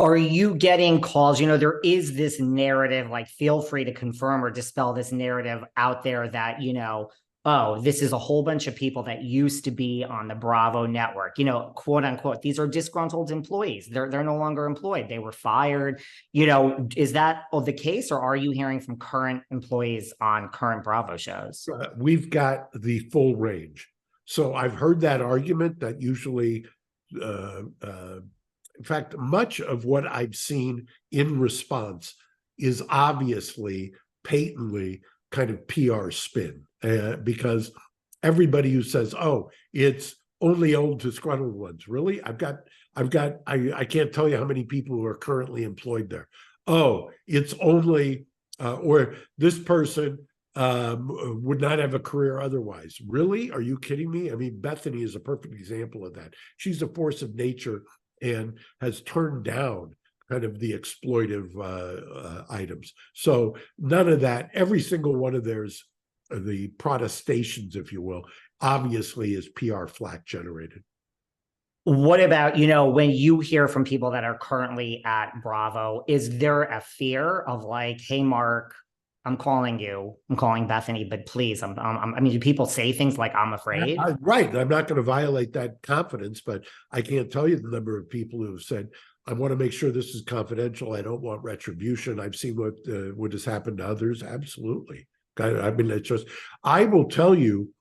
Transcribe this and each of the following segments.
Are you getting calls? There is this narrative, like, feel free to confirm or dispel this narrative out there that, oh, this is a whole bunch of people that used to be on the Bravo network, quote unquote. These are disgruntled employees. They're no longer employed. They were fired. Is that the case, or are you hearing from current employees on current Bravo shows? We've got the full range. So I've heard that argument that usually in fact, much of what I've seen in response is obviously, patently kind of PR spin, because everybody who says, "Oh, it's only old disgruntled ones," really, I can't tell you how many people who are currently employed there. Oh, it's only, or this person would not have a career otherwise. Really? Are you kidding me? I mean, Bethenny is a perfect example of that. She's a force of nature and has turned down kind of the exploitive items. So none of that, every single one of theirs, the protestations, if you will, obviously is PR flack generated. What about, when you hear from people that are currently at Bravo, is there a fear of like, hey, Mark, I'm calling Bethenny, but please, I mean, do people say things like, I'm afraid? Right. I'm not going to violate that confidence, but I can't tell you the number of people who have said, I want to make sure this is confidential. I don't want retribution. I've seen what has happened to others. Absolutely. I mean, it's just, I will tell you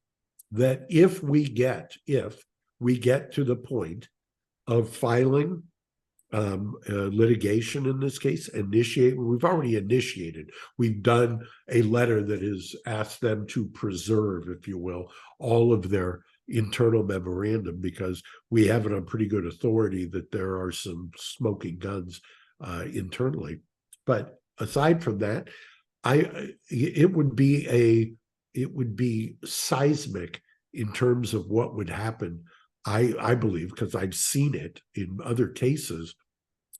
that if we get to the point of filing litigation in this case, we've already initiated. We've done a letter that has asked them to preserve, if you will, all of their internal memorandum, because we have it on pretty good authority that there are some smoking guns internally. But aside from that, it would be seismic in terms of what would happen. I believe, because I've seen it in other cases,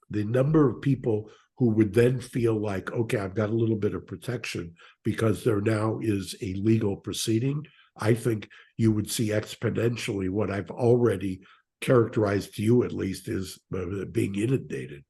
the number of people who would then feel like, okay, I've got a little bit of protection because there now is a legal proceeding. I think you would see exponentially what I've already characterized to you, at least, as being inundated.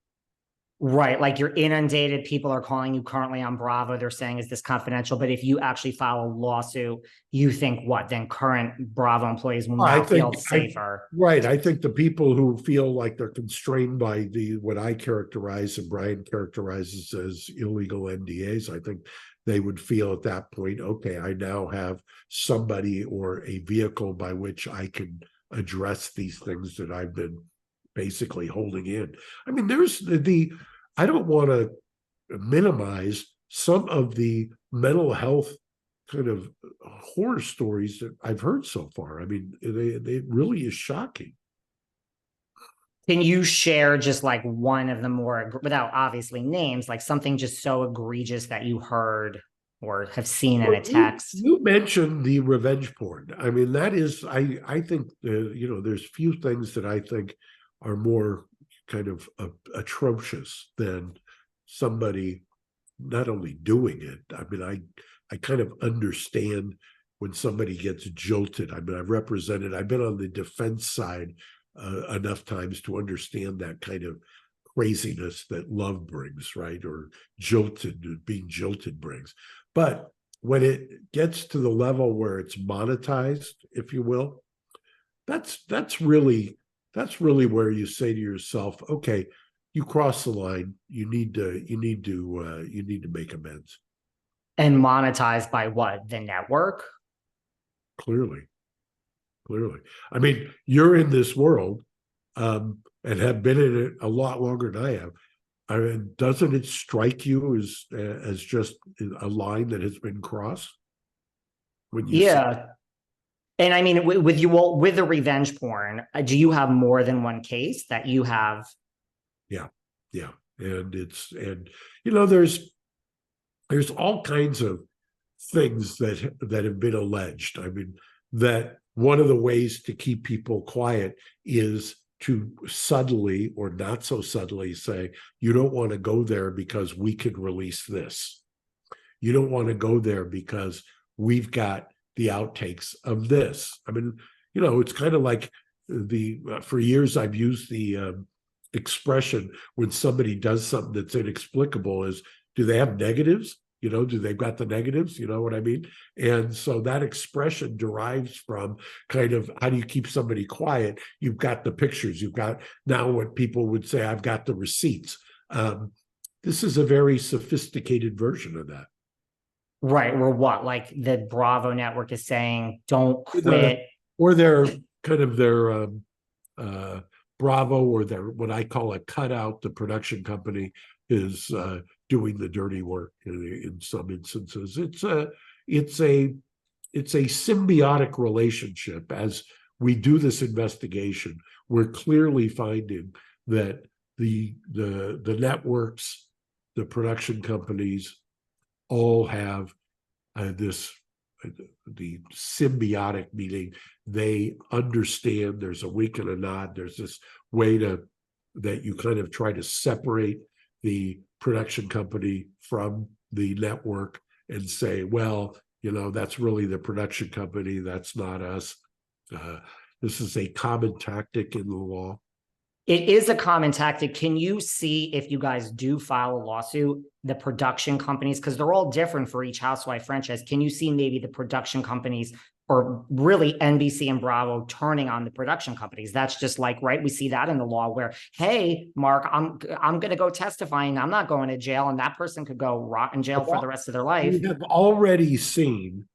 Right. Like, you're inundated. People are calling you currently on Bravo. They're saying, is this confidential? But if you actually file a lawsuit, you think what? Then current Bravo employees will now feel safer. Right. I think the people who feel like they're constrained by what I characterize and Bryan characterizes as illegal NDAs, I think they would feel at that point, okay, I now have somebody or a vehicle by which I can address these things that I've been basically holding in. I mean, I don't want to minimize some of the mental health kind of horror stories that I've heard so far. I mean, they really is shocking. Can you share just like one of the more, without obviously names, like something just so egregious that you heard or have seen in a text? You mentioned the revenge porn. I mean, that is, I think, there's few things that I think are more kind of atrocious than somebody not only doing it. I mean, I kind of understand when somebody gets jilted. I mean, I've been on the defense side enough times to understand that kind of craziness that love brings, right? Or being jilted brings. But when it gets to the level where it's monetized, if you will, that's really where you say to yourself, okay, you cross the line. You need to make amends. And monetized by what? The network? Clearly. I mean, you're in this world and have been in it a lot longer than I have. I mean, doesn't it strike you as just a line that has been crossed? When you And I mean, with the revenge porn, do you have more than one case that you have? Yeah. And there's all kinds of things that have been alleged. I mean, that one of the ways to keep people quiet is to subtly or not so subtly say, you don't want to go there because we could release this. You don't want to go there because we've got the outtakes of this. I mean, it's kind of like for years I've used the expression when somebody does something that's inexplicable is, do they have negatives? You know, do they've got the negatives? You know what I mean? And so that expression derives from kind of, how do you keep somebody quiet? You've got the pictures. You've got now what people would say, I've got the receipts. This is a very sophisticated version of that. Right. Or what? Like the Bravo network is saying, don't quit. Or they're kind of their Bravo, or their, what I call a cutout, the production company is doing the dirty work in some instances. It's a symbiotic relationship. As we do this investigation, we're clearly finding that the networks, the production companies, all have the symbiotic, meaning they understand there's a wink and a nod. There's this way that you kind of try to separate the production company from the network and say, well, you know, that's really the production company. That's not us. This is a common tactic in the law. It is a common tactic. Can you see, if you guys do file a lawsuit, the production companies, because they're all different for each Housewife franchise, can you see maybe the production companies, or really NBC and Bravo, turning on the production companies? That's just like, right, we see that in the law where, hey, Mark, I'm going to go testifying. I'm not going to jail. And that person could go rot in jail for the rest of their life. We have already seen,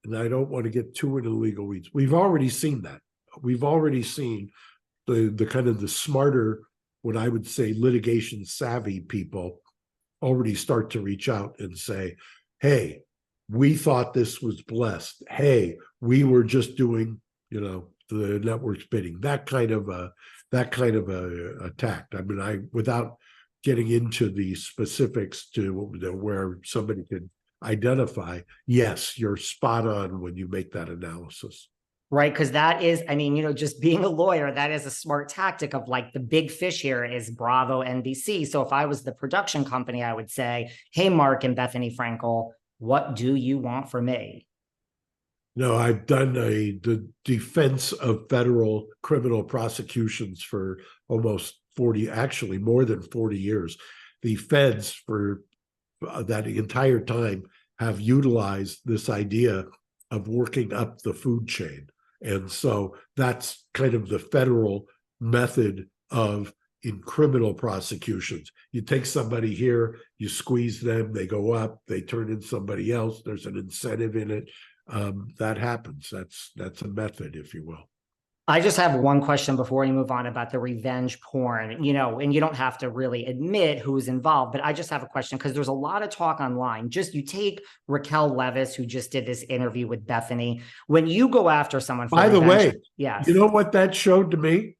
and I don't want to get too into the legal weeds, we've already seen that. We've already seen the kind of the smarter, what I would say, litigation savvy people already start to reach out and say, hey, we thought this was blessed. Hey, we were just doing, you know, the network's bidding. That kind of a attack. I mean, without getting into the specifics to where somebody can identify, yes, you're spot on when you make that analysis. Right, because that is, I mean, you know, just being a lawyer, that is a smart tactic of, like, the big fish here is Bravo, NBC. So if I was the production company, I would say, hey, Mark and Bethenny Frankel, what do you want from me? No, I've done the defense of federal criminal prosecutions for almost 40, actually more than 40 years. The feds for that entire time have utilized this idea of working up the food chain. And so that's kind of the federal method of, in criminal prosecutions. You take somebody here, you squeeze them, they go up, they turn in somebody else. There's an incentive in it. That happens. That's a method, if you will. I just have one question before you move on about the revenge porn, you know, and you don't have to really admit who's involved, but I just have a question because there's a lot of talk online. Just, you take Raquel Leviss, who just did this interview with Bethenny. When you go after someone for By the revenge, way, yes, you know what that showed to me?